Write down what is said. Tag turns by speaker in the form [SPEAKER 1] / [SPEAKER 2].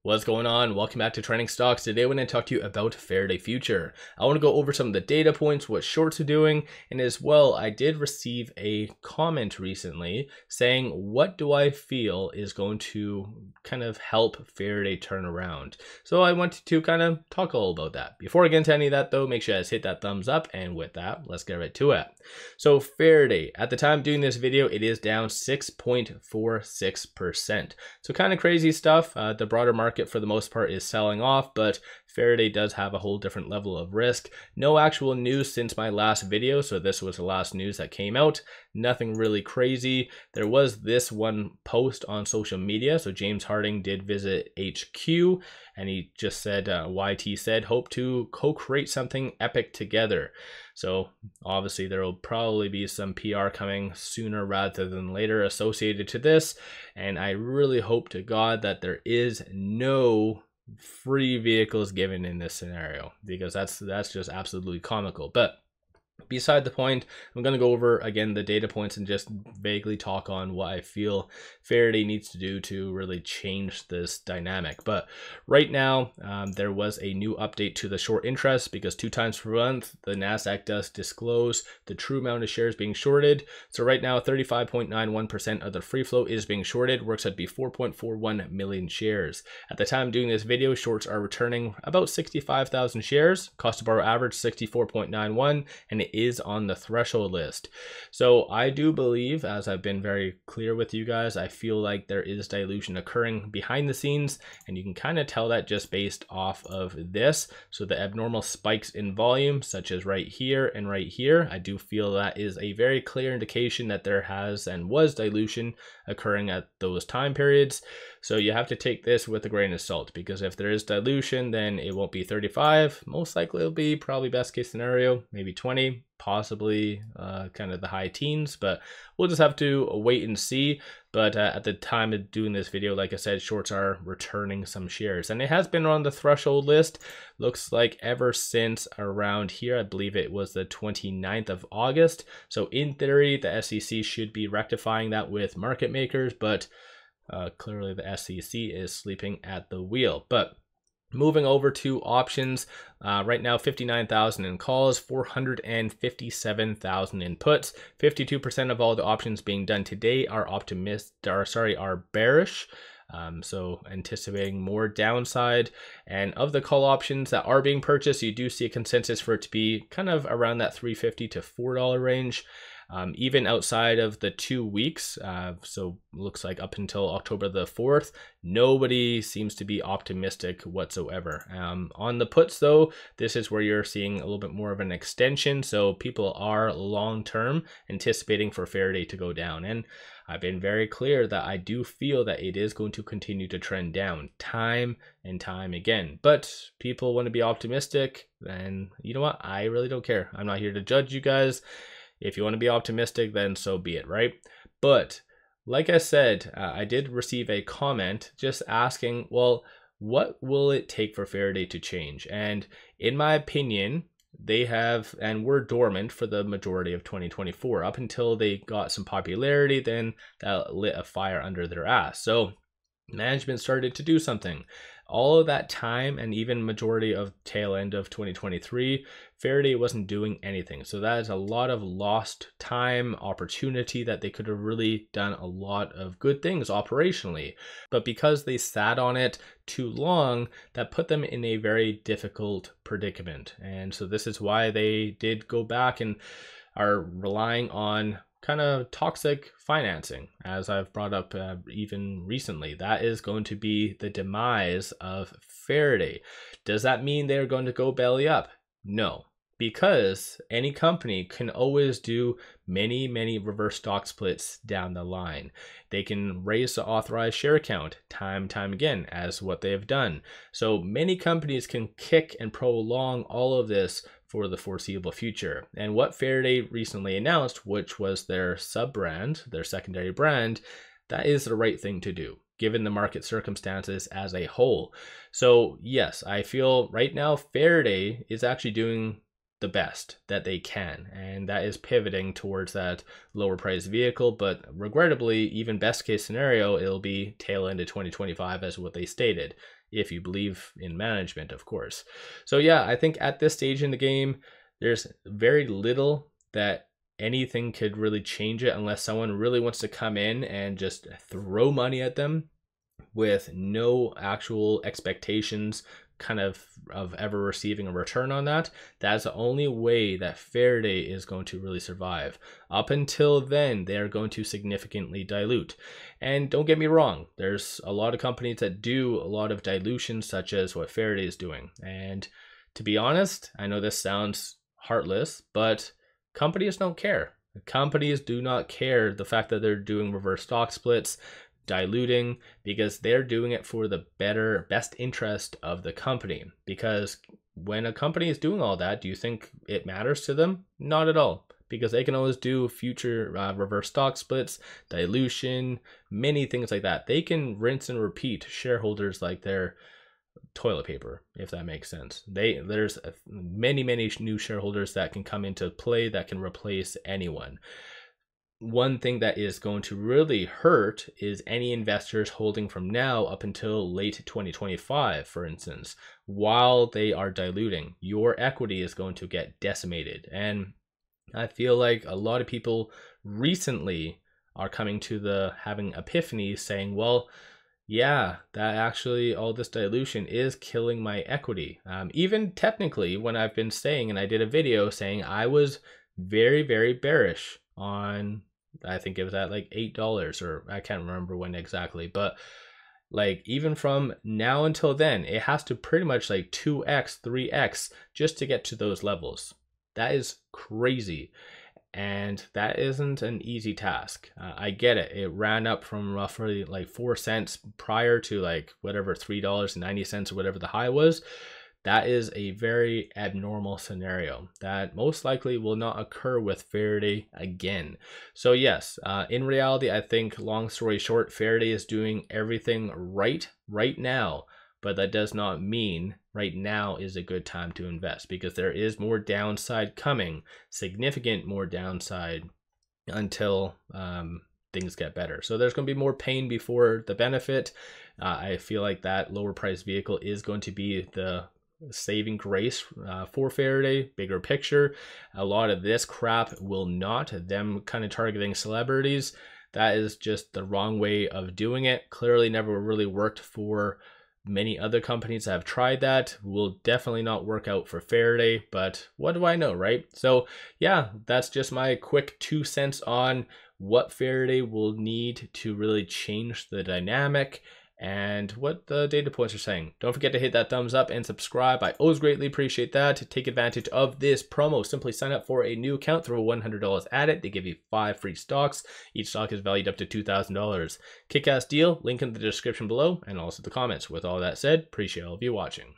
[SPEAKER 1] What's going on? Welcome back to Trending Stocks. Today I want to talk to you about Faraday Future. I want to go over some of the data points, what shorts are doing, and as well, I did receive a comment recently saying, what do I feel is going to kind of help Faraday turn around? So I wanted to kind of talk a little about that. Before I get into any of that though, make sure you guys hit that thumbs up, and with that, let's get right to it. So Faraday, at the time of doing this video, it is down 6.46%. So kind of crazy stuff. The broader market for the most part is selling off, but Faraday does have a whole different level of risk. No actual news since my last video, so this was the last news that came out. Nothing really crazy. There was this one post on social media. So James Harding did visit HQ, and he just said, YT said, hope to co-create something epic together. So obviously there will probably be some PR coming sooner rather than later associated to this. And I really hope to God that there is no free vehicles given in this scenario, because that's just absolutely comical. But beside the point, I'm going to go over again the data points and just vaguely talk on what I feel Faraday needs to do to really change this dynamic. But right now, there was a new update to the short interest, because 2 times per month, the NASDAQ does disclose the true amount of shares being shorted. So right now, 35.91% of the free float is being shorted, works out to be 4.41 million shares. At the time of doing this video, shorts are returning about 65,000 shares, cost to borrow average 64.91, and it is on the threshold list. So I do believe, as I've been very clear with you guys, I feel like there is dilution occurring behind the scenes, and you can kind of tell that just based off of this. So the abnormal spikes in volume, such as right here and right here, I do feel that is a very clear indication that there has and was dilution occurring at those time periods. So you have to take this with a grain of salt, because if there is dilution, then it won't be 35. Most likely it'll be probably best case scenario, maybe 20, possibly kind of the high teens, but we'll just have to wait and see. But at the time of doing this video, like I said, shorts are returning some shares, and it has been on the threshold list, looks like ever since around here. I believe it was the 29th of August. So in theory, the SEC should be rectifying that with market makers, but clearly the SEC is sleeping at the wheel. But moving over to options, right now 59,000 in calls, 457,000 in puts. 52% of all the options being done today are bearish. So anticipating more downside. And of the call options that are being purchased, you do see a consensus for it to be kind of around that $3.50 to $4 range. Even outside of the 2 weeks, so looks like up until October the 4th, nobody seems to be optimistic whatsoever. On the puts though, this is where you're seeing a little bit more of an extension. So people are long-term anticipating for Faraday to go down. And I've been very clear that I do feel that it is going to continue to trend down time and time again. But people want to be optimistic, and you know what? I really don't care. I'm not here to judge you guys. If you want to be optimistic, then so be it, right? But like I said, I did receive a comment just asking, well, what will it take for Faraday to change? And in my opinion, they have and were dormant for the majority of 2024 up until they got some popularity. Then that lit a fire under their ass. So management started to do something. All of that time, and even majority of tail end of 2023, Faraday wasn't doing anything. So that is a lot of lost time, opportunity that they could have really done a lot of good things operationally. But because they sat on it too long, that put them in a very difficult predicament. And so this is why they did go back and are relying on kind of toxic financing, as I've brought up even recently. That is going to be the demise of Faraday. Does that mean they're going to go belly up? No, because any company can always do many reverse stock splits down the line. They can raise the authorized share count time again, as what they have done. So many companies can kick and prolong all of this for the foreseeable future. And what Faraday recently announced, which was their sub-brand, their secondary brand, that is the right thing to do, given the market circumstances as a whole. So yes, I feel right now Faraday is actually doing the best that they can, and that is pivoting towards that lower price vehicle. But regrettably, even best case scenario, it'll be tail end of 2025 as what they stated. if you believe in management, of course. So yeah, I think at this stage in the game, there's very little that anything could really change it unless someone really wants to come in and just throw money at them with no actual expectations kind of ever receiving a return on that. That's the only way that Faraday is going to really survive. Up until then, they're going to significantly dilute. And don't get me wrong, there's a lot of companies that do a lot of dilution, such as what Faraday is doing. And to be honest, I know this sounds heartless, but companies don't care. Companies do not care the fact that they're doing reverse stock splits, diluting, because they're doing it for the best interest of the company. Because when a company is doing all that, do you think it matters to them? Not at all, because they can always do future reverse stock splits, dilution, many things like that. They can rinse and repeat shareholders like they're toilet paper, if that makes sense. There's many new shareholders that can come into play that can replace anyone. One thing that is going to really hurt is any investors holding from now up until late 2025, for instance. While they are diluting, your equity is going to get decimated. And I feel like a lot of people recently are coming to having epiphanies saying, well, yeah, that actually all this dilution is killing my equity. Even technically, when I've been saying, and I did a video saying I was very bearish on, I think it was at like $8, or I can't remember when exactly, but like even from now until then, it has to pretty much like 2x, 3x just to get to those levels. That is crazy. And that isn't an easy task. I get it. It ran up from roughly like 4 cents prior to like whatever $3.90 or whatever the high was. That is a very abnormal scenario that most likely will not occur with Faraday again. So yes, in reality, I think, long story short, Faraday is doing everything right now, but that does not mean right now is a good time to invest, because there is more downside coming, significant more downside, until things get better. So there's going to be more pain before the benefit. I feel like that lower price vehicle is going to be the saving grace for Faraday, bigger picture. A lot of this crap will not, them kind of targeting celebrities, that is just the wrong way of doing it. Clearly never really worked for many other companies that have tried that. Will definitely not work out for Faraday, but what do I know, right? So yeah, that's just my quick 2 cents on what Faraday will need to really change the dynamic and what the data points are saying. Don't forget to hit that thumbs up and subscribe. I always greatly appreciate that. Take advantage of this promo. Simply sign up for a new account, throw $100 at it. They give you 5 free stocks. Each stock is valued up to $2,000. Kick-ass deal. Link in the description below and also the comments. With all that said, appreciate all of you watching.